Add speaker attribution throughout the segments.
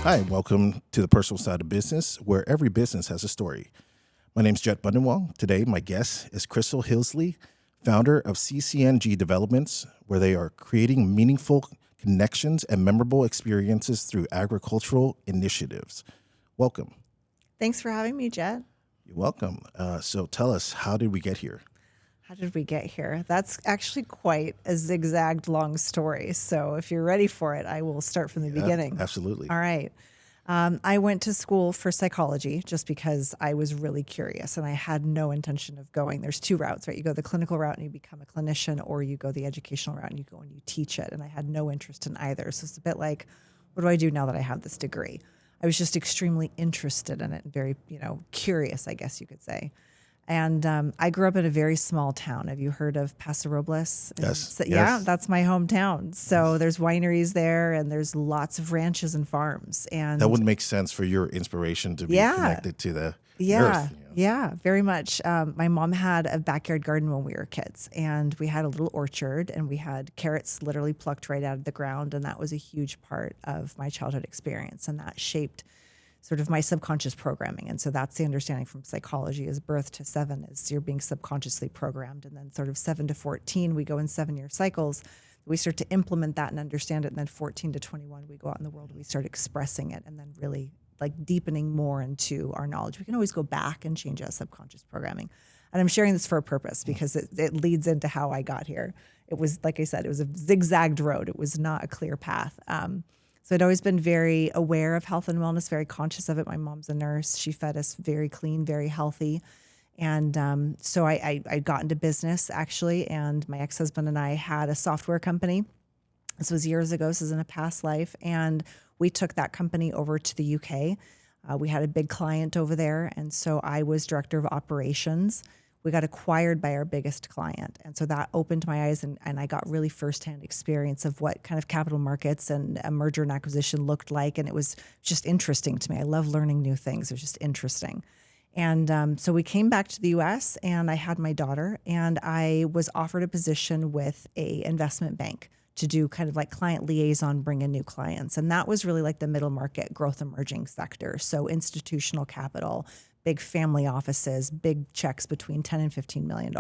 Speaker 1: Hi, welcome to the Personal Side of Business, where every business has a story. My name is Bunditwong. Today, my guest is Crystal Hilsley, founder of CCNG Developments, where they are creating meaningful connections and memorable experiences through agricultural initiatives. Welcome.
Speaker 2: Thanks for having me, Jet.
Speaker 1: You're welcome. So tell us, how did we get here?
Speaker 2: How did we get here? That's actually quite a zigzagged long story. So if you're ready for it, I will start from the beginning.
Speaker 1: Absolutely.
Speaker 2: All right. I went to school for psychology just because I was really curious and I had no intention of going. There's two routes, right? You go the clinical route and you become a clinician, or you go the educational route and you go and you teach it. And I had no interest in either. So it's a bit like, what do I do now that I have this degree? I was just extremely interested in it and very, curious, I guess you could say. And I grew up in a very small town. Have you heard of Paso Robles?
Speaker 1: Yes.
Speaker 2: Yeah, that's my hometown. So there's wineries there, and there's lots of ranches and farms. And
Speaker 1: that would make sense for your inspiration to be connected to the earth.
Speaker 2: Yeah, very much. My mom had a backyard garden when we were kids, and we had a little orchard, and we had carrots literally plucked right out of the ground. And that was a huge part of my childhood experience. And that shaped sort of my subconscious programming. And so that's the understanding from psychology is birth to 7 is you're being subconsciously programmed. And then sort of 7 to 14, we go in 7-year cycles. We start to implement that and understand it. And then 14 to 21, we go out in the world and we start expressing it and then really like deepening more into our knowledge. We can always go back and change that subconscious programming. And I'm sharing this for a purpose because it leads into how I got here. It was, like I said, it was a zigzagged road. It was not a clear path. So I'd always been very aware of health and wellness, very conscious of it. My mom's a nurse. She fed us very clean, very healthy. And so I got into business, actually, and my ex-husband and I had a software company. This was years ago. This is in a past life. And we took that company over to the UK. We had a big client over there. And so I was director of operations. We got acquired by our biggest client. And so that opened my eyes and I got really firsthand experience of what kind of capital markets and a merger and acquisition looked like. And it was just interesting to me. I love learning new things. It was just interesting. And so we came back to the US and I had my daughter and I was offered a position with a investment bank to do kind of like client liaison, bring in new clients. And that was really like the middle market growth emerging sector. So institutional capital, big family offices, big checks between 10 and $15 million.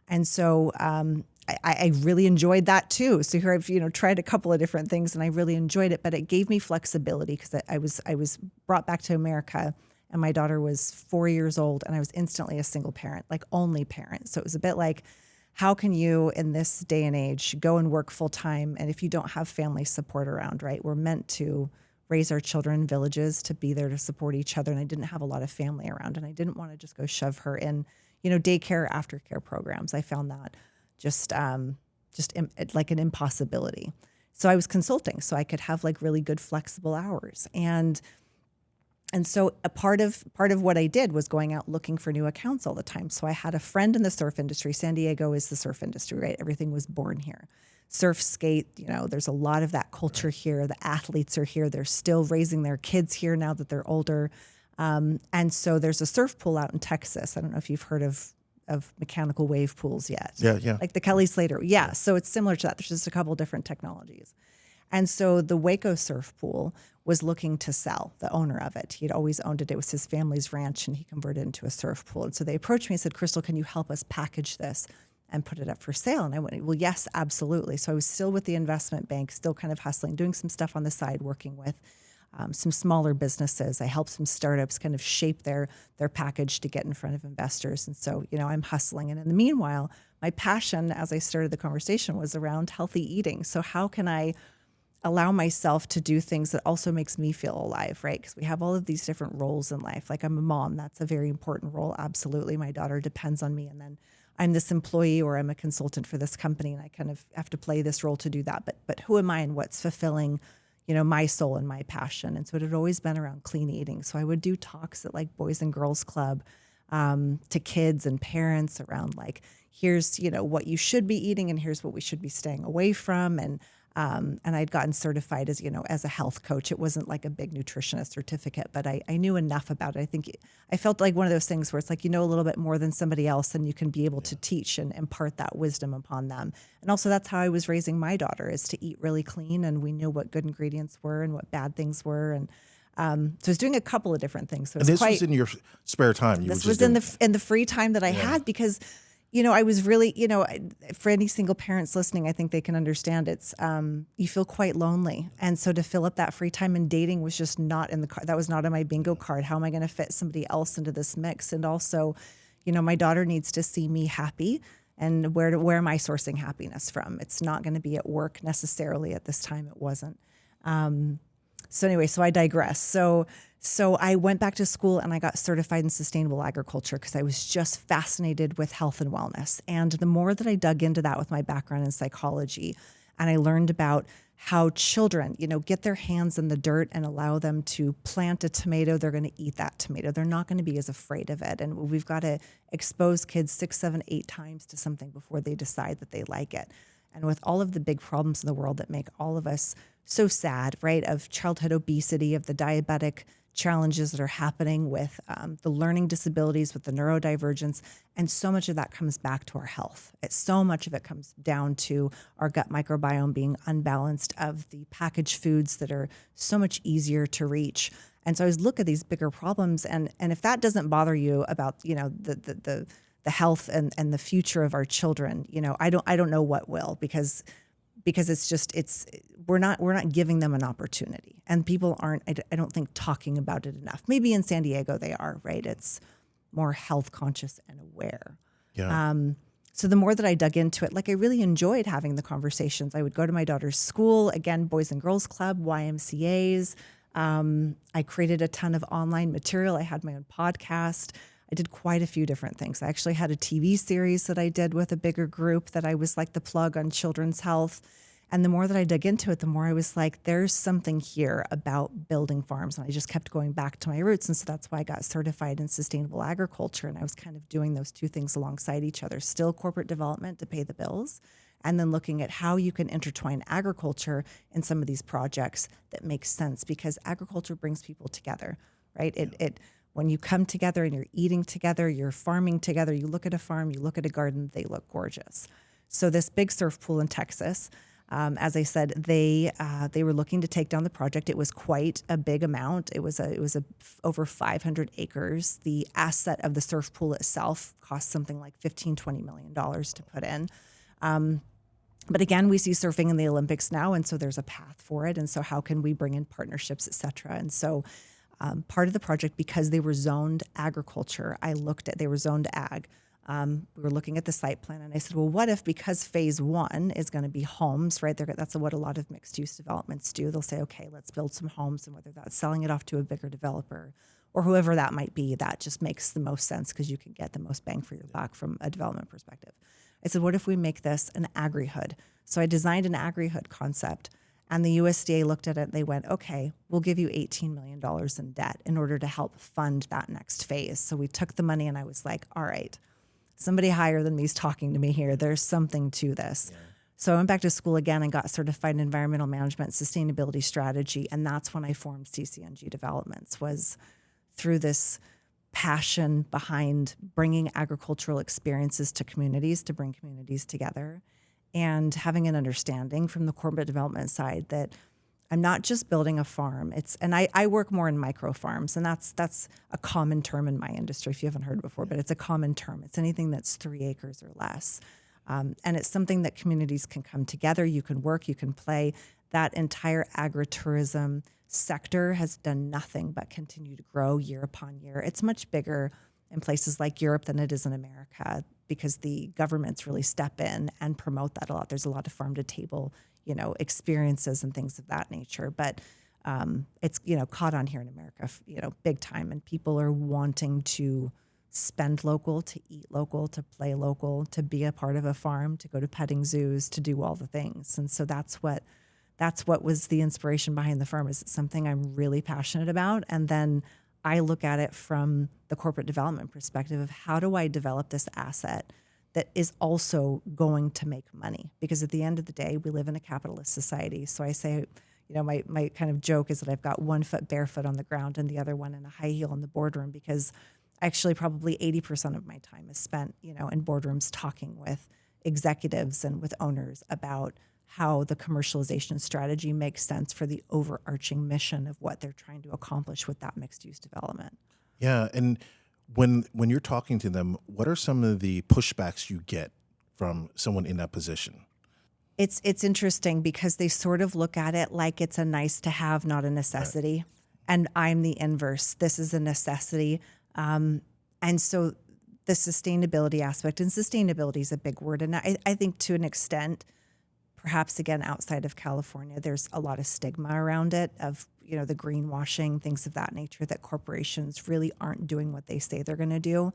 Speaker 2: And so I really enjoyed that too. So here I've tried a couple of different things and I really enjoyed it, but it gave me flexibility because I was brought back to America and my daughter was 4 years old and I was instantly a single parent, like only parent. So it was a bit like, how can you in this day and age go and work full time? And if you don't have family support around, right? We're meant to raise our children in villages, to be there to support each other. And I didn't have a lot of family around and I didn't want to just go shove her in, daycare, aftercare programs. I found that just like an impossibility. So I was consulting so I could have like really good flexible hours. And so a part of what I did was going out looking for new accounts all the time. So I had a friend in the surf industry. San Diego is the surf industry, right? Everything was born here. Surf, skate, there's a lot of that culture here. The athletes are here. They're still raising their kids here now that they're older. And so there's a surf pool out in Texas. I don't know if you've heard of mechanical wave pools yet.
Speaker 1: Yeah.
Speaker 2: Like the Kelly Slater. Yeah. So it's similar to that. There's just a couple different technologies. And so the Waco surf pool was looking to sell, the owner of it. He'd always owned it. It was his family's ranch and he converted it into a surf pool. And so they approached me and said, Crystal, can you help us package this and put it up for sale? And I went, well, yes, absolutely. So I was still with the investment bank, still kind of hustling, doing some stuff on the side, working with some smaller businesses. I helped some startups kind of shape their package to get in front of investors. And so, I'm hustling. And in the meanwhile, my passion, as I started the conversation, was around healthy eating. So how can I allow myself to do things that also makes me feel alive, right? Because we have all of these different roles in life. Like I'm a mom, that's a very important role. Absolutely. My daughter depends on me. And then I'm this employee or I'm a consultant for this company and I kind of have to play this role to do that. But who am I and what's fulfilling, my soul and my passion? And so it had always been around clean eating. So I would do talks at like Boys and Girls Club to kids and parents around like, here's, what you should be eating and here's what we should be staying away from. And I'd gotten certified as, as a health coach. It wasn't like a big nutritionist certificate, but I knew enough about it. I think I felt like one of those things where it's like, a little bit more than somebody else, and you can be able to teach and impart that wisdom upon them. And also that's how I was raising my daughter, is to eat really clean. And we knew what good ingredients were and what bad things were. And so I was doing a couple of different things. So
Speaker 1: And this was in your spare time.
Speaker 2: This was in the free time that I had, because I was really, for any single parents listening, I think they can understand it's, you feel quite lonely. And so to fill up that free time, and dating was just not in the card. That was not on my bingo card. How am I going to fit somebody else into this mix? And also, my daughter needs to see me happy. And where am I sourcing happiness from? It's not going to be at work necessarily. At this time, it wasn't. So anyway, so I digress. So I went back to school and I got certified in sustainable agriculture because I was just fascinated with health and wellness. And the more that I dug into that with my background in psychology, and I learned about how children, get their hands in the dirt and allow them to plant a tomato, they're going to eat that tomato. They're not going to be as afraid of it. And we've got to expose kids 6, 7, 8 times to something before they decide that they like it. And with all of the big problems in the world that make all of us so sad, right, of childhood obesity, of the diabetic challenges that are happening with the learning disabilities, with the neurodivergence, and so much of that comes back to our health. So much of it comes down to our gut microbiome being unbalanced, of the packaged foods that are so much easier to reach. And so I always look at these bigger problems, and if that doesn't bother you about the health and the future of our children, I don't know what will, because we're not giving them an opportunity, and people aren't, I don't think, talking about it enough. Maybe in San Diego they are, right? It's more health conscious and aware.
Speaker 1: Yeah.
Speaker 2: So the more that I dug into it, I really enjoyed having the conversations. I would go to my daughter's school, again, Boys and Girls Club, YMCAs. I created a ton of online material. I had my own podcast. I did quite a few different things. I actually had a TV series that I did with a bigger group that I was like the plug on children's health. And the more that I dug into it, the more I was like, there's something here about building farms. And I just kept going back to my roots. And so that's why I got certified in sustainable agriculture. And I was kind of doing those two things alongside each other, still corporate development to pay the bills, and then looking at how you can intertwine agriculture in some of these projects that make sense, because agriculture brings people together, right? It when you come together and you're eating together, you're farming together, you look at a farm, you look at a garden, they look gorgeous. So this big surf pool in Texas, as I said, they were looking to take down the project. It was quite a big amount. It was over 500 acres. The asset of the surf pool itself cost something like $15-20 million to put in. But again, we see surfing in the Olympics now, and so there's a path for it. And so how can we bring in partnerships, et cetera? And so part of the project, because they were zoned agriculture, they were zoned ag. We were looking at the site plan, and I said, well, what if, because phase 1 is going to be homes, right? That's what a lot of mixed use developments do. They'll say, okay, let's build some homes, and whether that's selling it off to a bigger developer or whoever that might be, that just makes the most sense because you can get the most bang for your buck from a development perspective. I said, what if we make this an agri-hood? So I designed an agri-hood concept, and the USDA looked at it and they went, okay, we'll give you $18 million in debt in order to help fund that next phase. So we took the money, and I was like, all right, somebody higher than me is talking to me here. There's something to this. Yeah. So I went back to school again and got certified in environmental management, sustainability strategy. And that's when I formed CCNG Developments, was through this passion behind bringing agricultural experiences to communities, to bring communities together, and having an understanding from the corporate development side that I'm not just building a farm. I work more in micro farms, and that's a common term in my industry, if you haven't heard it before, but it's a common term. It's anything that's 3 acres or less. And it's something that communities can come together. You can work, you can play. That entire agritourism sector has done nothing but continue to grow year upon year. It's much bigger in places like Europe than it is in America, because the governments really step in and promote that a lot. There's a lot of farm to table, experiences and things of that nature. But it's, caught on here in America, big time. And people are wanting to spend local, to eat local, to play local, to be a part of a farm, to go to petting zoos, to do all the things. And so that's what was the inspiration behind the firm. Is it's something I'm really passionate about. And then I look at it from the corporate development perspective of how do I develop this asset that is also going to make money. Because at the end of the day, we live in a capitalist society. So I say, my kind of joke is that I've got one foot barefoot on the ground and the other one in a high heel in the boardroom, because actually probably 80% of my time is spent, in boardrooms talking with executives and with owners about how the commercialization strategy makes sense for the overarching mission of what they're trying to accomplish with that mixed use development.
Speaker 1: Yeah, and when you're talking to them, what are some of the pushbacks you get from someone in that position?
Speaker 2: It's interesting because they sort of look at it like it's a nice to have, not a necessity. Right. And I'm the inverse. This is a necessity. And so the sustainability aspect, and sustainability is a big word. And I think to an extent, perhaps again, outside of California, there's a lot of stigma around it of, the greenwashing, things of that nature, that corporations really aren't doing what they say they're going to do.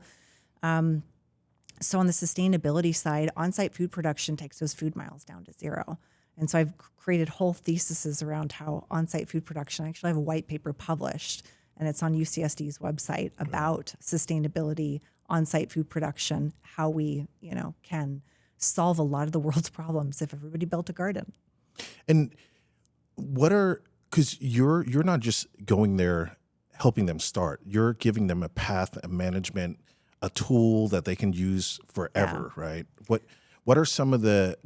Speaker 2: So on the sustainability side, on-site food production takes those food miles down to zero. And so I've created whole theses around how on-site food production, I actually have a white paper published, and it's on UCSD's website about sustainability, on-site food production, how we, can solve a lot of the world's problems if everybody built a garden.
Speaker 1: And because you're not just going there helping them start, you're giving them a path, a management, a tool that they can use forever, yeah. Right? What are some of the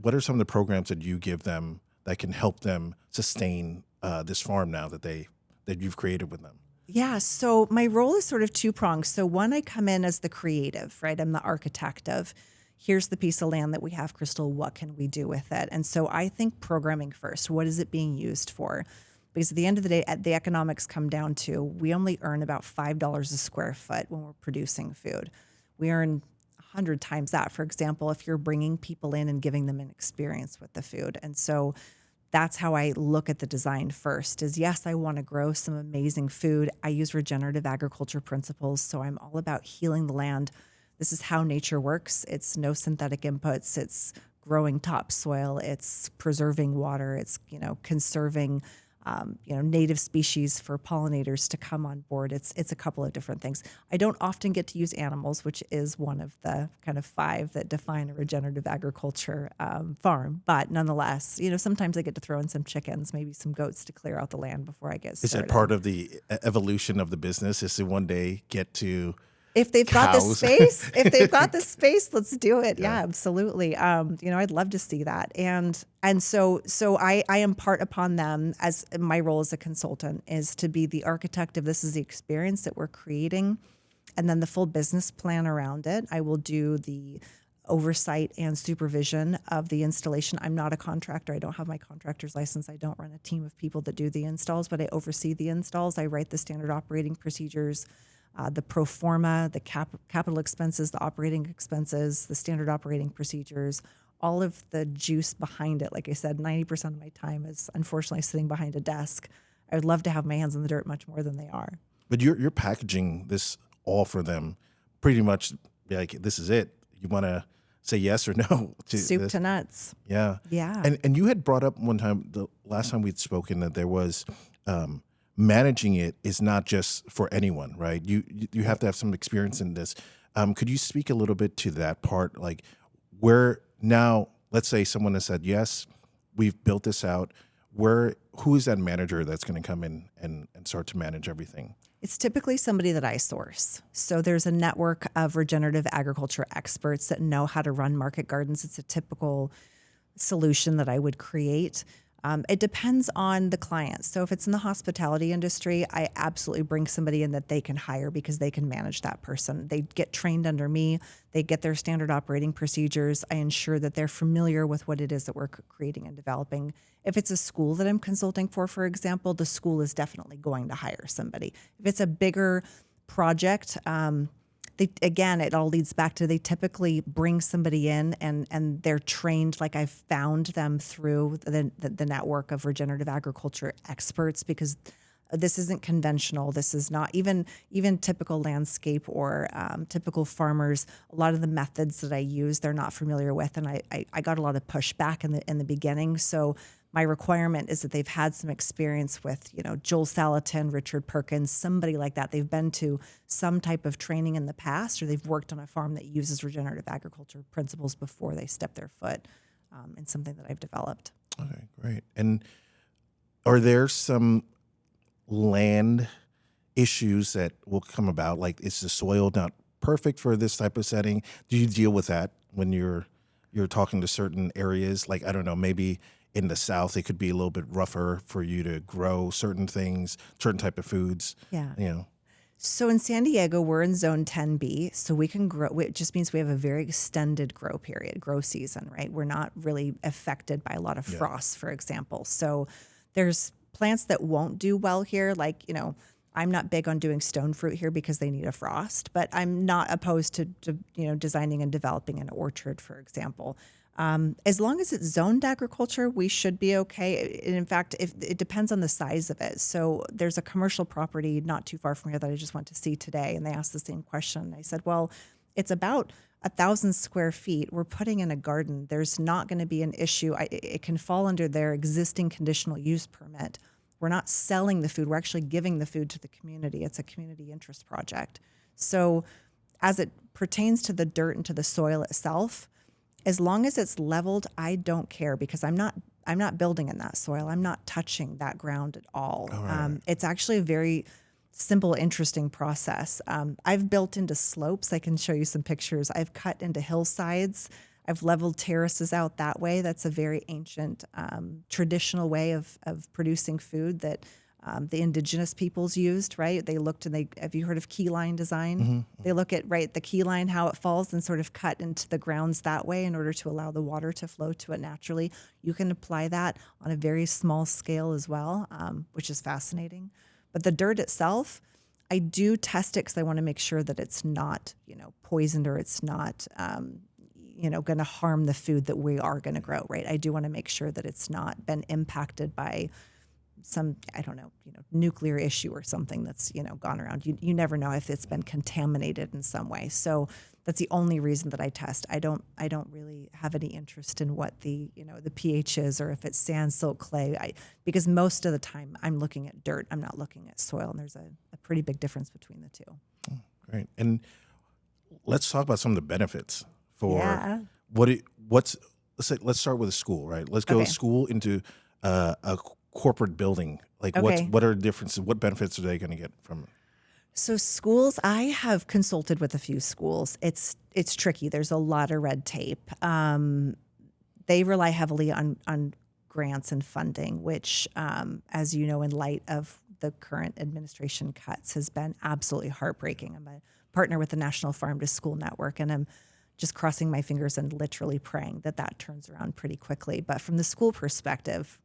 Speaker 1: programs that you give them that can help them sustain this farm now that you've created with them?
Speaker 2: Yeah, so my role is sort of two-pronged. So one, I come in as the creative, right? I'm the architect of, here's the piece of land that we have, Crystal, what can we do with it? And so I think programming first. What is it being used for? Because at the end of the day, the economics come down to, we only earn about $5 a square foot when we're producing food. We earn 100 times that, for example, if you're bringing people in and giving them an experience with the food. And so that's how I look at the design first is, yes, I want to grow some amazing food. I use regenerative agriculture principles. So I'm all about healing the land. This is how nature works. It's no synthetic inputs. It's growing topsoil. It's preserving water. It's, conserving native species for pollinators to come on board. It's a couple of different things. I don't often get to use animals, which is one of the kind of 5 that define a regenerative agriculture farm. But nonetheless, sometimes I get to throw in some chickens, maybe some goats to clear out the land before I get started.
Speaker 1: Is that part of the evolution of the business? Is to one day get to
Speaker 2: if they've
Speaker 1: cows.
Speaker 2: got the space, let's do it. Yeah, absolutely. I'd love to see that. And so I impart upon them, as my role as a consultant is to be the architect of, this is the experience that we're creating, and then the full business plan around it. I will do the oversight and supervision of the installation. I'm not a contractor. I don't have my contractor's license. I don't run a team of people that do the installs, but I oversee the installs. I write the standard operating procedures, the pro forma, the capital expenses, the operating expenses, the standard operating procedures, all of the juice behind it. Like I said, 90% of my time is unfortunately sitting behind a desk. I would love to have my hands in the dirt much more than they are.
Speaker 1: But you're packaging this all for them, pretty much like, this is it. You want to say yes or no to
Speaker 2: soup
Speaker 1: this.
Speaker 2: To nuts.
Speaker 1: Yeah.
Speaker 2: Yeah.
Speaker 1: And you had brought up one time, the last time we'd spoken, that there was managing it is not just for anyone, right? You have to have some experience in this. Could you speak a little bit to that part? Like, where now, let's say someone has said, yes, we've built this out. Who is that manager that's going to come in and start to manage everything?
Speaker 2: It's typically somebody that I source. So there's a network of regenerative agriculture experts that know how to run market gardens. It's a typical solution that I would create. It depends on the client. So if it's in the hospitality industry, I absolutely bring somebody in that they can hire because they can manage that person. They get trained under me. They get their standard operating procedures. I ensure that they're familiar with what it is that we're creating and developing. If it's a school that I'm consulting for example, the school is definitely going to hire somebody. If it's a bigger project, it all leads back to, they typically bring somebody in and they're trained. Like, I've found them through the network of regenerative agriculture experts, because This isn't conventional. This is not even typical landscape or typical farmers. A lot of the methods that I use, they're not familiar with, and I got a lot of pushback in the beginning. So my requirement is that they've had some experience with, Joel Salatin, Richard Perkins, somebody like that. They've been to some type of training in the past, or they've worked on a farm that uses regenerative agriculture principles before they step their foot in something that I've developed.
Speaker 1: Okay, great. And are there some land issues that will come about? Like, is the soil not perfect for this type of setting? Do you deal with that when you're talking to certain areas? Like, I don't know, maybe in the South, it could be a little bit rougher for you to grow certain things, certain type of foods.
Speaker 2: Yeah. So in San Diego, we're in zone 10B, so we can grow. It just means we have a very extended grow season, right? We're not really affected by a lot of frost, for example. So there's plants that won't do well here. Like, I'm not big on doing stone fruit here because they need a frost, but I'm not opposed to designing and developing an orchard, for example. As long as it's zoned agriculture, we should be okay. And in fact, if it depends on the size of it. So there's a commercial property not too far from here that I just went to see today, and they asked the same question. I said, well, it's about 1,000 square feet. We're putting in a garden. There's not going to be an issue. It can fall under their existing conditional use permit. We're not selling the food. We're actually giving the food to the community. It's a community interest project. So as it pertains to the dirt and to the soil itself, as long as it's leveled, I don't care, because I'm not building in that soil. I'm not touching that ground at all.
Speaker 1: Right.
Speaker 2: It's actually a very simple, interesting process. I've built into slopes. I can show you some pictures. I've cut into hillsides. I've leveled terraces out that way. That's a very ancient, traditional way of producing food that the indigenous peoples used, right? They looked and have you heard of key line design?
Speaker 1: Mm-hmm.
Speaker 2: They look at, the key line, how it falls, and sort of cut into the grounds that way in order to allow the water to flow to it naturally. You can apply that on a very small scale as well, which is fascinating. But the dirt itself, I do test it because I want to make sure that it's not, poisoned, or it's not, going to harm the food that we are going to grow, right? I do want to make sure that it's not been impacted by some, nuclear issue or something that's, gone around. You never know if it's been contaminated in some way. So that's the only reason that I test. I don't really have any interest in what the pH is, or if it's sand, silt, clay, because most of the time I'm looking at dirt. I'm not looking at soil, and there's a pretty big difference between the two.
Speaker 1: Oh, great. And let's talk about some of the benefits for let's start with a school, right? Let's go school into a corporate building. Like, what are the differences? What benefits are they going to get from it?
Speaker 2: So schools, I have consulted with a few schools. It's tricky. There's a lot of red tape. They rely heavily on grants and funding, which, as you know, in light of the current administration cuts, has been absolutely heartbreaking. I'm a partner with the National Farm to School Network, and I'm just crossing my fingers and literally praying that turns around pretty quickly. But from the school perspective,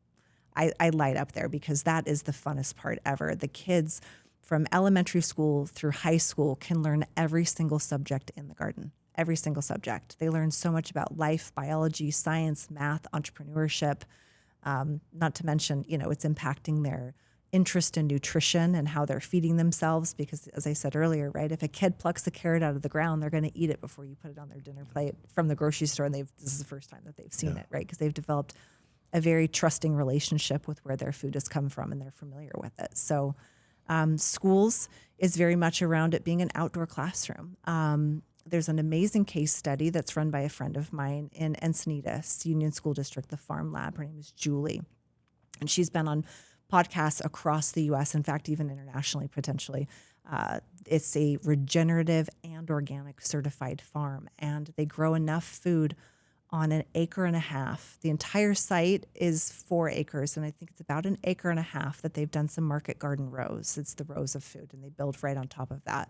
Speaker 2: I light up there, because that is the funnest part ever. The kids from elementary school through high school can learn every single subject in the garden, every single subject. They learn so much about life, biology, science, math, entrepreneurship, not to mention, it's impacting their interest in nutrition and how they're feeding themselves. Because as I said earlier, right, if a kid plucks a carrot out of the ground, they're going to eat it before you put it on their dinner plate from the grocery store. And this is the first time that they've seen it, right? Because they've developed a very trusting relationship with where their food has come from, and they're familiar with it. So schools is very much around it being an outdoor classroom. There's an amazing case study that's run by a friend of mine in Encinitas Union School District, the Farm Lab. Her name is Julie, and she's been on podcasts across the U.S., in fact, even internationally, potentially. It's a regenerative and organic certified farm, and they grow enough food on 1.5 acres. The entire site is 4 acres, and I think it's about 1.5 acres that they've done some market garden rows. It's the rows of food, and they build right on top of that.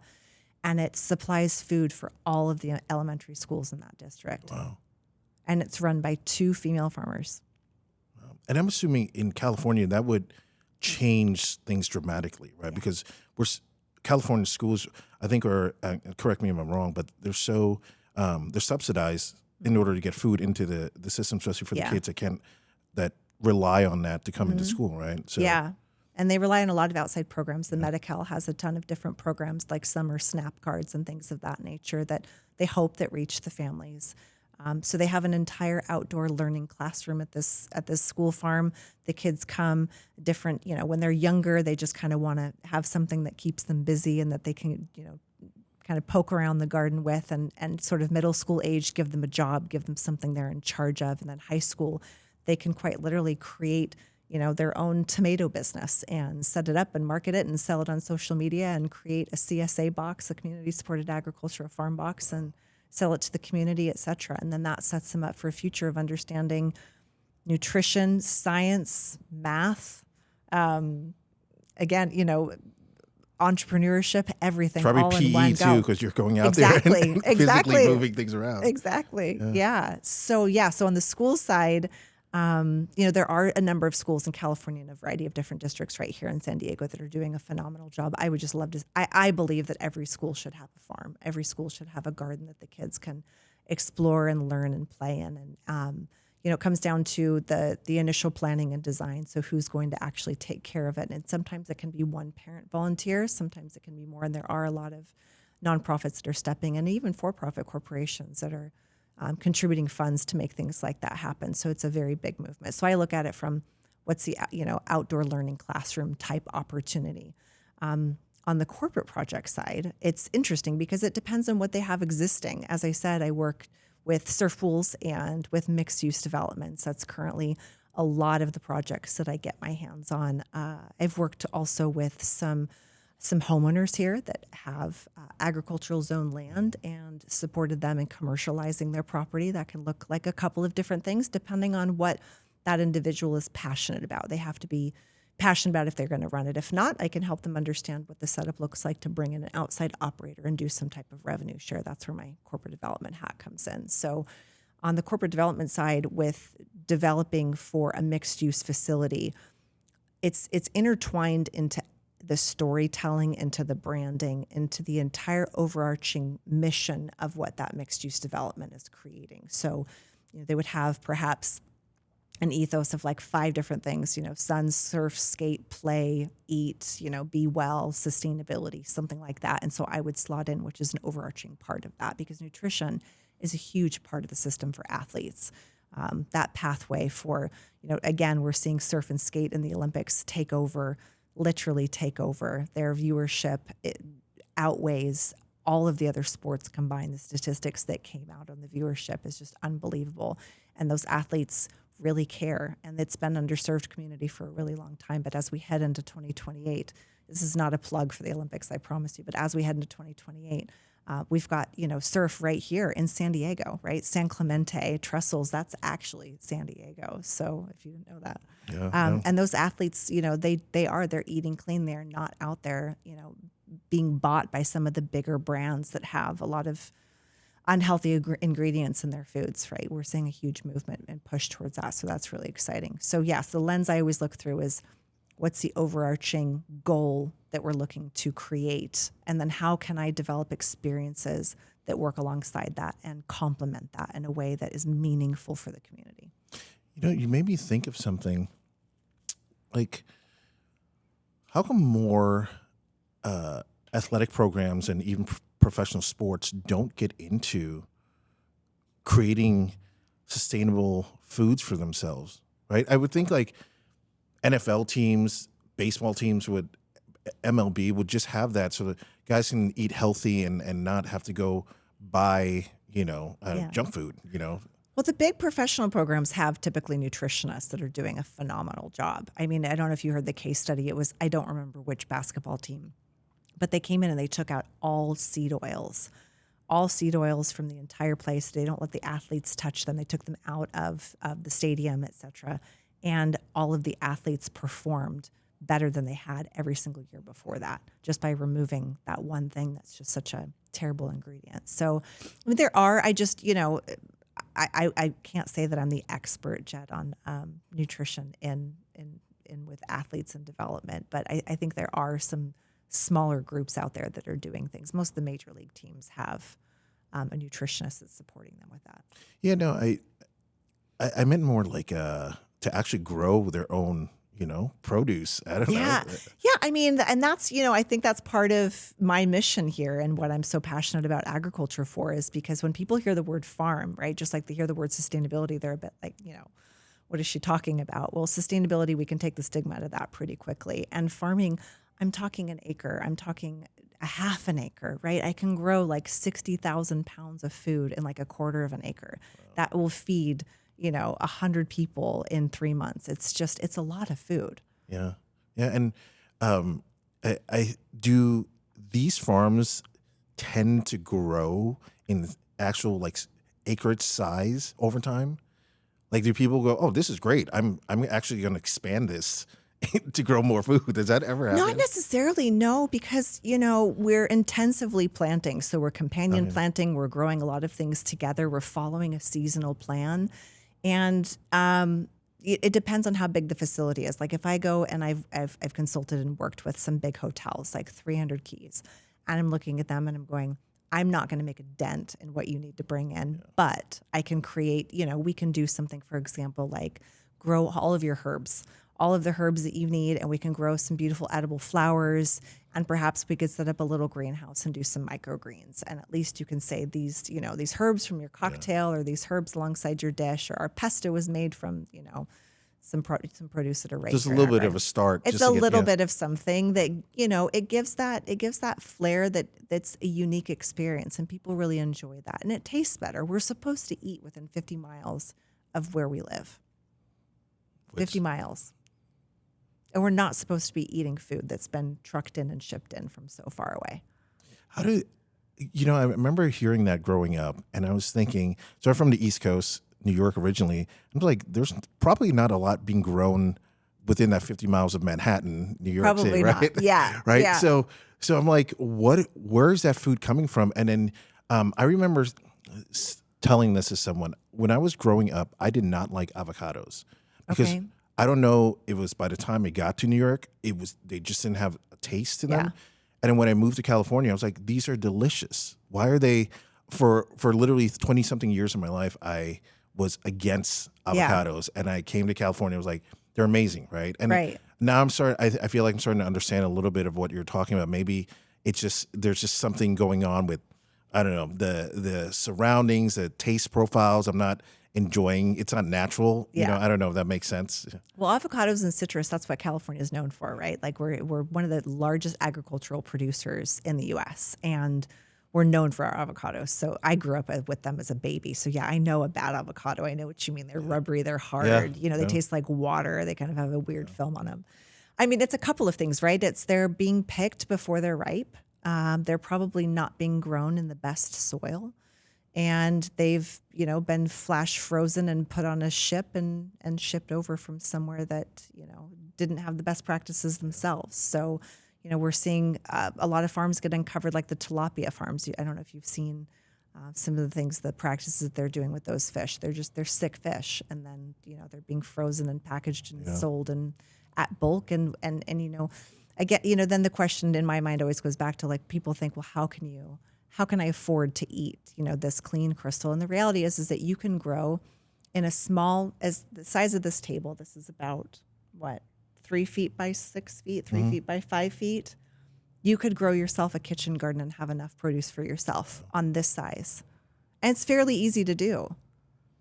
Speaker 2: And it supplies food for all of the elementary schools in that district.
Speaker 1: Wow. And
Speaker 2: it's run by 2 female farmers.
Speaker 1: And I'm assuming in California that would change things dramatically, right?
Speaker 2: Yeah.
Speaker 1: Because California schools, I think, are correct me if I'm wrong, but they're subsidized in order to get food into the system, especially for the kids that rely on that to come into school, right?
Speaker 2: So, yeah. And they rely on a lot of outside programs. The Medi-Cal has a ton of different programs like summer SNAP cards and things of that nature that they hope that reach the families. So they have an entire outdoor learning classroom at this school farm. The kids come different, when they're younger, they just kind of want to have something that keeps them busy and that they can, kind of poke around the garden with, and sort of middle school age, give them a job, give them something they're in charge of. And then high school, they can quite literally create, their own tomato business and set it up and market it and sell it on social media and create a CSA box, a community supported agricultural farm box, and sell it to the community, et cetera. And then that sets them up for a future of understanding nutrition, science, math, again, entrepreneurship, everything,
Speaker 1: probably
Speaker 2: all
Speaker 1: PE
Speaker 2: in one
Speaker 1: too,
Speaker 2: go.
Speaker 1: because you're going out there and physically moving things around.
Speaker 2: Exactly. Yeah. So on the school side, there are a number of schools in California in a variety of different districts right here in San Diego that are doing a phenomenal job. I would just love to. I believe that every school should have a farm. Every school should have a garden that the kids can explore and learn and play in. And it comes down to the initial planning and design. So who's going to actually take care of it? And sometimes it can be one parent volunteer. Sometimes it can be more. And there are a lot of nonprofits that are stepping in, and even for-profit corporations that are contributing funds to make things like that happen. So it's a very big movement. So I look at it from what's the outdoor learning classroom type opportunity. On the corporate project side, it's interesting because it depends on what they have existing. As I said, I work with surf pools and with mixed use developments. That's currently a lot of the projects that I get my hands on. I've worked also with some homeowners here that have agricultural zone land and supported them in commercializing their property. That can look like a couple of different things depending on what that individual is passionate about. They have to be passionate about if they're going to run it. If not, I can help them understand what the setup looks like to bring in an outside operator and do some type of revenue share. That's where my corporate development hat comes in. So on the corporate development side, with developing for a mixed use facility, it's intertwined into the storytelling, into the branding, into the entire overarching mission of what that mixed use development is creating. So, they would have perhaps an ethos of like 5 different things, sun, surf, skate, play, eat, be well, sustainability, something like that. And so I would slot in, which is an overarching part of that, because nutrition is a huge part of the system for athletes. That pathway for, again, we're seeing surf and skate in the Olympics literally take over. Their viewership, it outweighs all of the other sports combined. The statistics that came out on the viewership is just unbelievable. And those athletes really care. And it's been an underserved community for a really long time. But as we head into 2028, this is not a plug for the Olympics, I promise you. But as we head into 2028, we've got, surf right here in San Diego, right? San Clemente, Trestles, that's actually San Diego. So if you didn't know that.
Speaker 1: Yeah.
Speaker 2: And those athletes, they're eating clean. They're not out there, being bought by some of the bigger brands that have a lot of unhealthy ingredients in their foods, right? We're seeing a huge movement and push towards that. So that's really exciting. So yes, the lens I always look through is what's the overarching goal that we're looking to create? And then how can I develop experiences that work alongside that and complement that in a way that is meaningful for the community?
Speaker 1: You made me think of something like, how come more athletic programs and even professional sports don't get into creating sustainable foods for themselves, right? I would think like NFL teams, baseball teams MLB would just have that so that guys can eat healthy and not have to go buy, junk food,
Speaker 2: Well, the big professional programs have typically nutritionists that are doing a phenomenal job. I mean, I don't know if you heard the case study. I don't remember which basketball team, but they came in and they took out all seed oils from the entire place. They don't let the athletes touch them. They took them out of the stadium, et cetera. And all of the athletes performed better than they had every single year before that, just by removing that one thing that's just such a terrible ingredient. So, I mean, there are, I can't say that I'm the expert, Jed, on nutrition in with athletes and development, but I think there are some smaller groups out there that are doing things. Most of the major league teams have a nutritionist that's supporting them with that.
Speaker 1: Yeah, no, I meant more like to actually grow their own, produce. I don't
Speaker 2: Yeah.
Speaker 1: know.
Speaker 2: Yeah. I mean, and that's, I think that's part of my mission here and what I'm so passionate about agriculture for is because when people hear the word farm, right, just like they hear the word sustainability, they're a bit like, what is she talking about? Well, sustainability, we can take the stigma out of that pretty quickly. And farming, I'm talking an acre, I'm talking a half an acre, right? I can grow like 60,000 pounds of food in like a quarter of an acre. That will feed, 100 people in 3 months. It's a lot of food.
Speaker 1: Yeah. Yeah. And I do these farms tend to grow in actual like acreage size over time? Like, do people go, "Oh, this is great. I'm actually going to expand this to grow more food"? Does that ever happen?
Speaker 2: Not necessarily, no, because, we're intensively planting. So we're companion planting, we're growing a lot of things together, we're following a seasonal plan. And it depends on how big the facility is. Like if I go and I've consulted and worked with some big hotels, like 300 keys, and I'm looking at them and I'm going, I'm not going to make a dent in what you need to bring in, but I can create, we can do something, for example, like grow all of your herbs, all of the herbs that you need, and we can grow some beautiful edible flowers. And perhaps we could set up a little greenhouse and do some microgreens. And at least you can say these herbs from your cocktail or these herbs alongside your dish, or our pesto was made from, some produce that are right.
Speaker 1: Just a little bit of a start.
Speaker 2: It's a little bit of something that, it gives that flair that's a unique experience, and people really enjoy that. And it tastes better. We're supposed to eat within 50 miles of where we live. 50 miles. And we're not supposed to be eating food that's been trucked in and shipped in from so far away.
Speaker 1: I remember hearing that growing up, and I was thinking, so I'm from the East Coast, New York originally. I'm like, there's probably not a lot being grown within that 50 miles of Manhattan, New York
Speaker 2: Probably
Speaker 1: City, right?
Speaker 2: not. Yeah.
Speaker 1: Right.
Speaker 2: Yeah.
Speaker 1: So I'm like, where is that food coming from? And then I remember telling this to someone when I was growing up, I did not like avocados because I don't know, it was by the time it got to New York, they just didn't have a taste to them. And then when I moved to California, I was like, these are delicious. Why are they, for literally 20 something years of my life, I was against avocados, and I came to California. I was like, they're amazing, right? And now I feel like I'm starting to understand a little bit of what you're talking about. Maybe there's just something going on with, I don't know, the surroundings, the taste profiles. I'm not enjoying. It's not natural. I don't know if that makes sense.
Speaker 2: Well, avocados and citrus, that's what California is known for, right? Like we're one of the largest agricultural producers in the U.S., and we're known for our avocados. So I grew up with them as a baby. So yeah, I know a bad avocado. I know what you mean. They're rubbery, they're hard. They taste like water. They kind of have a weird film on them. I mean, it's a couple of things, right? They're being picked before they're ripe. They're probably not being grown in the best soil. And they've, been flash frozen and put on a ship and shipped over from somewhere that, didn't have the best practices themselves. So, we're seeing a lot of farms get uncovered, like the tilapia farms. I don't know if you've seen some of the things, the practices that they're doing with those fish. They're sick fish, and then they're being frozen and packaged and sold and at bulk. And I get then the question in my mind always goes back to like people think, well, how can I afford to eat this clean Crystal? And the reality is that you can grow in a small, as the size of this table. This is about 3 feet by 6 feet, 3 feet by 5 feet. You could grow yourself a kitchen garden and have enough produce for yourself on this size. And it's fairly easy to do.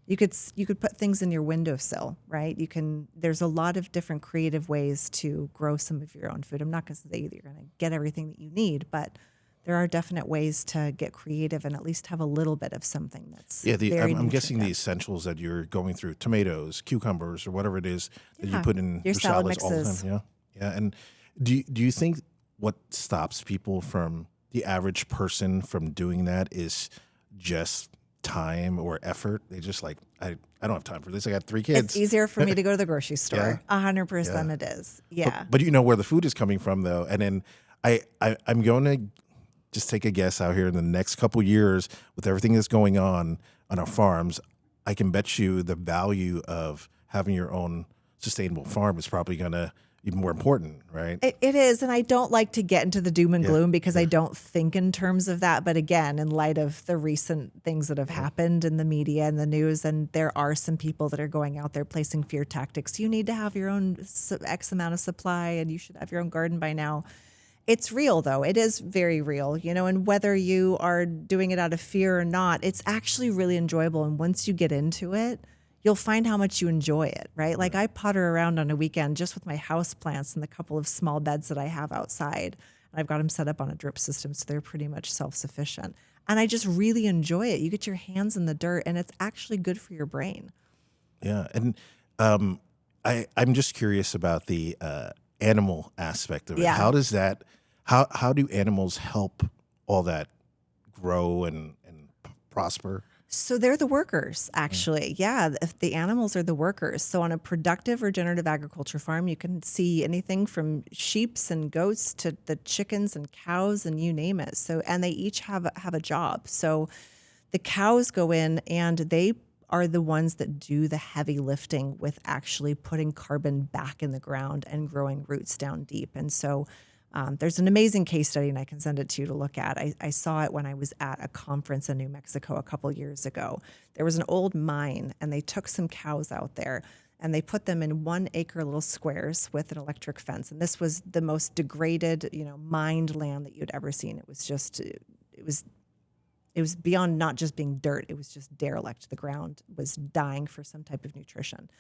Speaker 2: You could put things in your windowsill, right? There's a lot of different creative ways to grow some of your own food. I'm not going to say that you're going to get everything that you need, but there are definite ways to get creative and at least have a little bit of something that's
Speaker 1: I'm guessing the essentials that you're going through, tomatoes, cucumbers, or whatever it is that you put in your
Speaker 2: salad
Speaker 1: salads all the
Speaker 2: mixes.
Speaker 1: time. Yeah. And do you think what stops people from the average person from doing that is just time or effort? They just like, I don't have time for this. I got 3 kids.
Speaker 2: It's easier for me to go to the grocery store. 100% it is. Yeah.
Speaker 1: But you know where the food is coming from though. And then I'm going to just take a guess out here in the next couple years with everything that's going on our farms, I can bet you the value of having your own sustainable farm is probably going to be more important, right?
Speaker 2: It is. And I don't like to get into the doom and gloom because I don't think in terms of that. But again, in light of the recent things that have happened in the media and the news, and there are some people that are going out there placing fear tactics. You need to have your own X amount of supply and you should have your own garden by now. It's real, though. It is very real, and whether you are doing it out of fear or not, it's actually really enjoyable. And once you get into it, you'll find how much you enjoy it, right? Like I potter around on a weekend just with my house plants and the couple of small beds that I have outside. And I've got them set up on a drip system, so they're pretty much self-sufficient. And I just really enjoy it. You get your hands in the dirt, and it's actually good for your brain.
Speaker 1: Yeah. And I'm just curious about the animal aspect of it.
Speaker 2: Yeah.
Speaker 1: How does that, how do animals help all that grow and prosper?
Speaker 2: So they're the workers, actually. Yeah, if the animals are the workers. So on a productive regenerative agriculture farm, you can see anything from sheeps and goats to the chickens and cows and you name it. So, and they each have a job. So the cows go in and they are the ones that do the heavy lifting with actually putting carbon back in the ground and growing roots down deep. And so there's an amazing case study, and I can send it to you to look at. I saw it when I was at a conference in New Mexico a couple years ago. There was an old mine, and they took some cows out there, and they put them in 1 acre little squares with an electric fence. And this was the most degraded, mined land that you'd ever seen. It was just, it was beyond not just being dirt. It was just derelict. The ground was dying for some type of nutrition.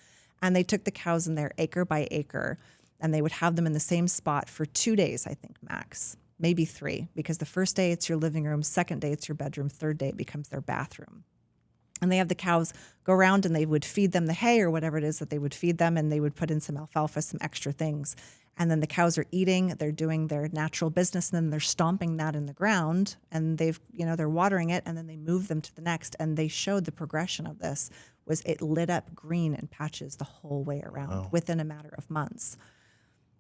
Speaker 2: And they took the cows in there acre by acre, and they would have them in the same spot for 2 days, I think, max, maybe 3, because the first day it's your living room, second day it's your bedroom, third day it becomes their bathroom. And they have the cows go around and they would feed them the hay or whatever it is that they would feed them, and they would put in some alfalfa, some extra things. And then the cows are eating, they're doing their natural business, and then they're stomping that in the ground, and they're watering it, and then they move them to the next. And they showed the progression of this was it lit up green in patches the whole way around within a matter of months.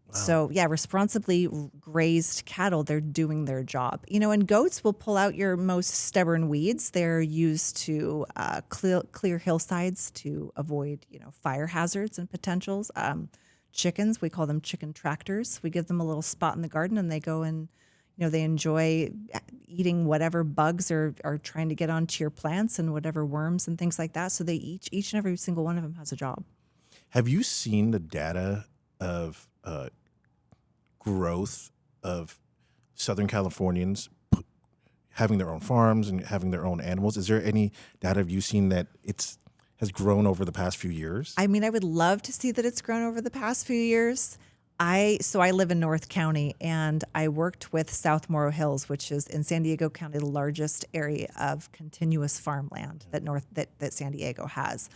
Speaker 2: Wow. So yeah, responsibly grazed cattle, they're doing their job. And goats will pull out your most stubborn weeds. They're used to clear hillsides to avoid, fire hazards and potentials. Chickens, we call them chicken tractors. We give them a little spot in the garden, and they go and, they enjoy eating whatever bugs are trying to get onto your plants and whatever worms and things like that. So they each and every single one of them has a job.
Speaker 1: Have you seen the data of growth of Southern Californians having their own farms and having their own animals? Is there any data have you seen that has grown over the past few years?
Speaker 2: I mean, I would love to see that it's grown over the past few years. I live in North County, and I worked with South Morro Hills, which is in San Diego County, the largest area of continuous farmland that San Diego has.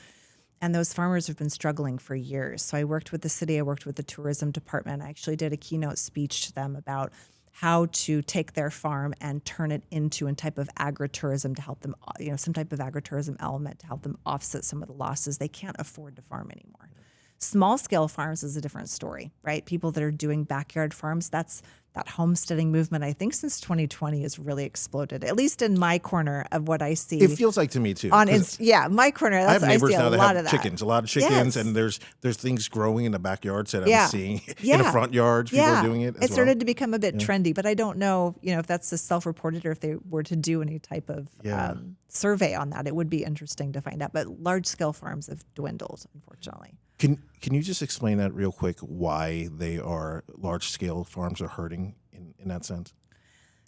Speaker 2: And those farmers have been struggling for years. So I worked with the city, I worked with the tourism department. I actually did a keynote speech to them about how to take their farm and turn it into a type of agritourism to help them, some type of agritourism element to help them offset some of the losses. They can't afford to farm anymore. Small scale farms is a different story, right? People that are doing backyard farms, that homesteading movement, I think since 2020 has really exploded, at least in my corner of what I see.
Speaker 1: It feels like to me too.
Speaker 2: My corner.
Speaker 1: I have neighbors now that have a lot of chickens,
Speaker 2: yes.
Speaker 1: and there's things growing in the backyards that I'm seeing in the front yards. People are doing it.
Speaker 2: It started to become a bit trendy, but I don't know, if that's just self-reported or if they were to do any type of survey on that. It would be interesting to find out. But large scale farms have dwindled, unfortunately.
Speaker 1: Can you just explain that real quick? Why large scale farms are hurting in that sense?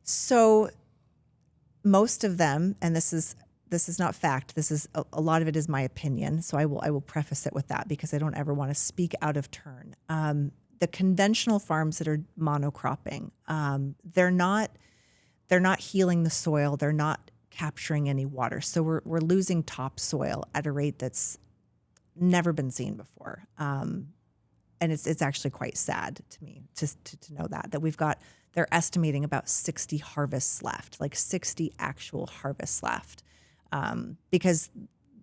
Speaker 2: So most of them, and this is not fact. This is a lot of it is my opinion. So I will preface it with that because I don't ever want to speak out of turn. The conventional farms that are monocropping, they're not healing the soil. They're not capturing any water. So we're losing topsoil at a rate that's never been seen before. And it's actually quite sad to me to know that they're estimating about 60 harvests left, like 60 actual harvests left, because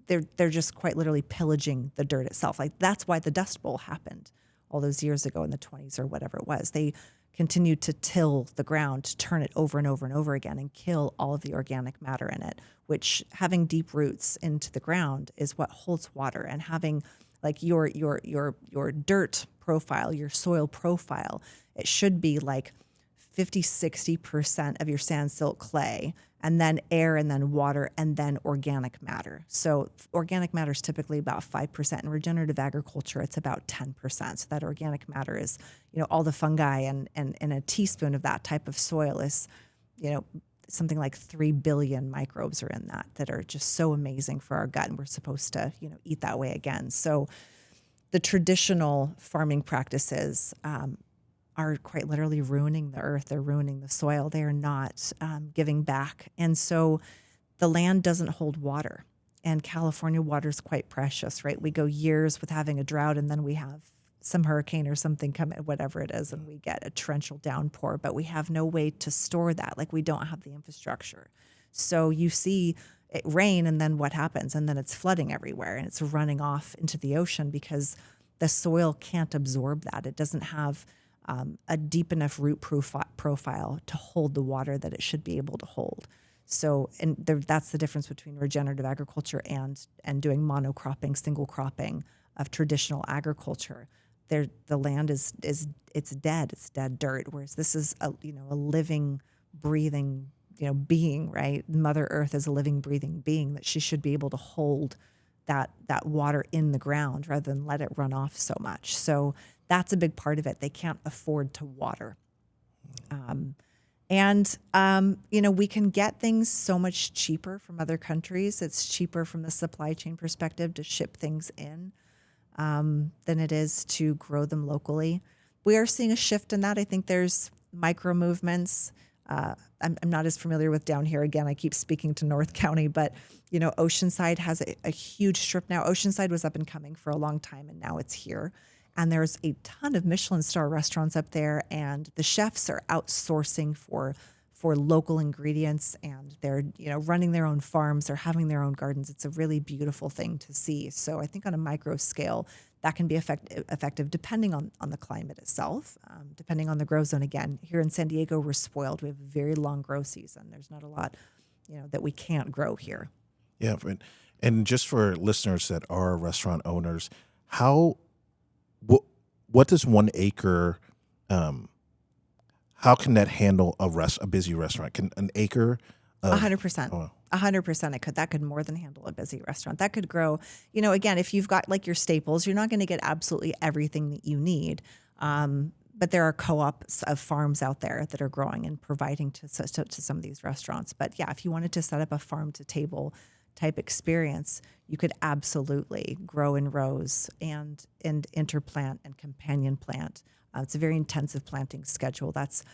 Speaker 2: they're just quite literally pillaging the dirt itself. Like that's why the Dust Bowl happened all those years ago in the 20s or whatever it was. They continued to till the ground, turn it over and over and over again, and kill all of the organic matter in it, which having deep roots into the ground is what holds water. And having Like your dirt profile, your soil profile, it should be like 50-60% of your sand, silt, clay, and then air, and then water, and then organic matter. So organic matter is typically about 5%. In regenerative agriculture, it's about 10%. So that organic matter is, all the fungi, and a teaspoon of that type of soil is, something like 3 billion microbes are in that are just so amazing for our gut, and we're supposed to, eat that way again. So the traditional farming practices are quite literally ruining the earth. They're ruining the soil. They are not giving back. And so the land doesn't hold water. And California water is quite precious, right? We go years with having a drought, and then we have some hurricane or something come, whatever it is, and we get a torrential downpour, but we have no way to store that. Like, we don't have the infrastructure. So you see it rain, and then what happens? And then it's flooding everywhere, and it's running off into the ocean because the soil can't absorb that. It doesn't have a deep enough root profile to hold the water that it should be able to hold. So, and that's the difference between regenerative agriculture and doing monocropping, single cropping of traditional agriculture. The land is dead. It's dead dirt. Whereas this is a living, breathing being, right? Mother Earth is a living, breathing being that she should be able to hold that water in the ground rather than let it run off so much. So that's a big part of it. They can't afford to water. We can get things so much cheaper from other countries. It's cheaper from the supply chain perspective to ship things in than it is to grow them locally. We are seeing a shift in that. I think there's micro movements. I'm not as familiar with down here. Again, I keep speaking to North County, but Oceanside has a huge strip now. Oceanside was up and coming for a long time, and now it's here. And there's a ton of Michelin star restaurants up there, and the chefs are outsourcing for local ingredients, and they're running their own farms. They're having their own gardens. It's a really beautiful thing to see. So I think on a micro scale, that can be effective depending on the climate itself, depending on the grow zone. Again, here in San Diego, we're spoiled. We have a very long grow season. There's not a lot that we can't grow here.
Speaker 1: Yeah, and just for listeners that are restaurant owners, what does 1 acre, how can that handle a busy restaurant? Can an acre?
Speaker 2: 100%. 100% that could more than handle a busy restaurant. That could grow, again, if you've got like your staples, you're not going to get absolutely everything that you need. But there are co-ops of farms out there that are growing and providing to some of these restaurants. But yeah, if you wanted to set up a farm to table type experience, you could absolutely grow in rows and interplant and companion plant. It's a very intensive planting schedule. That's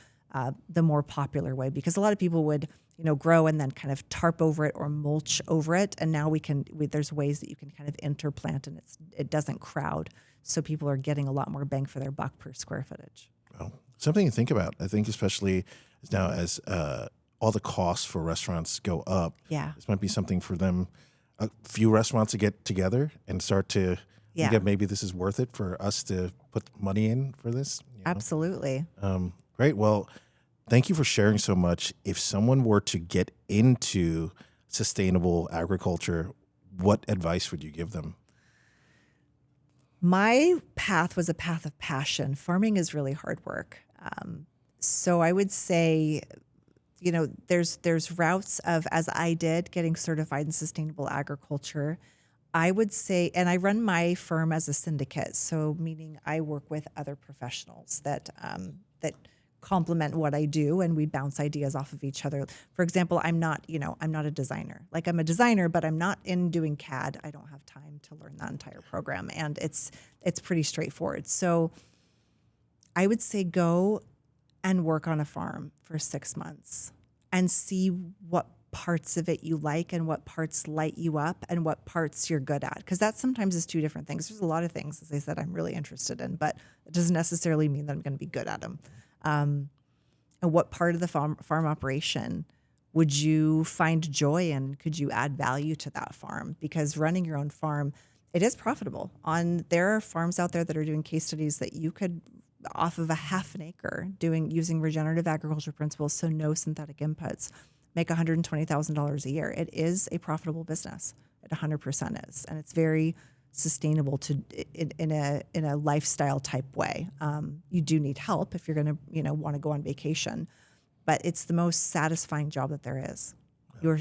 Speaker 2: the more popular way, because a lot of people would grow and then kind of tarp over it or mulch over it. And now there's ways that you can kind of interplant, and it doesn't crowd. So people are getting a lot more bang for their buck per square footage.
Speaker 1: Well, something to think about. I think especially now as all the costs for restaurants go up.
Speaker 2: Yeah.
Speaker 1: This might be something for them, a few restaurants to get together and start to think of maybe this is worth it for us to put money in for this.
Speaker 2: Absolutely.
Speaker 1: Great. Well, thank you for sharing so much. If someone were to get into sustainable agriculture, what advice would you give them?
Speaker 2: My path was a path of passion. Farming is really hard work. So I would say, there's routes of, as I did, getting certified in sustainable agriculture. I would say, and I run my firm as a syndicate, so meaning I work with other professionals that complement what I do, and we bounce ideas off of each other. For example, I'm not a designer. Like, I'm a designer, but I'm not in doing CAD. I don't have time to learn that entire program, and it's pretty straightforward. So I would say go and work on a farm for 6 months and see what parts of it you like and what parts light you up and what parts you're good at. Because that sometimes is two different things. There's a lot of things, as I said, I'm really interested in, but it doesn't necessarily mean that I'm going to be good at them. And what part of the farm operation would you find joy in? Could you add value to that farm? Because running your own farm, it is profitable. There are farms out there that are doing case studies that you could, off of a half an acre, using regenerative agriculture principles, so no synthetic inputs, make $120,000 a year. It is a profitable business. It 100% is. And it's very sustainable in a lifestyle type way. You do need help if you're going to, want to go on vacation, but it's the most satisfying job that there is. You're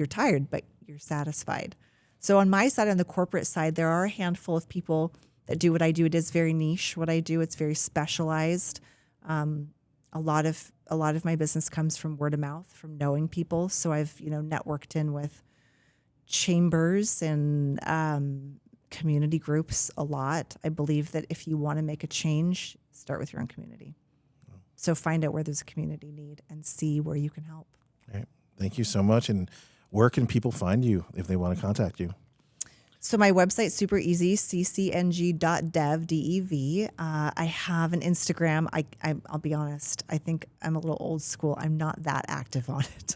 Speaker 2: tired, but you're satisfied. So on my side, on the corporate side, there are a handful of people that do what I do. It is very niche what I do. It's very specialized. A lot of my business comes from word of mouth, from knowing people. So I've networked in with chambers and community groups a lot. I believe that if you want to make a change, start with your own community. So find out where there's a community need and see where you can help.
Speaker 1: All right. Thank you so much. And where can people find you if they want to contact you?
Speaker 2: So my website's super easy, ccng.dev, D-E-V. I have an Instagram. I'll be honest, I think I'm a little old school. I'm not that active on it.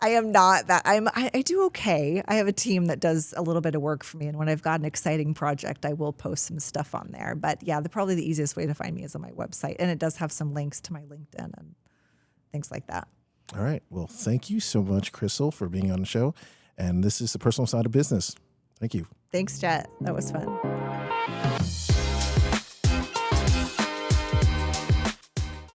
Speaker 2: I am not that. I do okay. I have a team that does a little bit of work for me, and when I've got an exciting project, I will post some stuff on there. But yeah, probably the easiest way to find me is on my website, and it does have some links to my LinkedIn and things like that.
Speaker 1: All right. Well, thank you so much, Crystal, for being on the show. And this is the personal side of business. Thank you.
Speaker 2: Thanks, Jet. That was fun.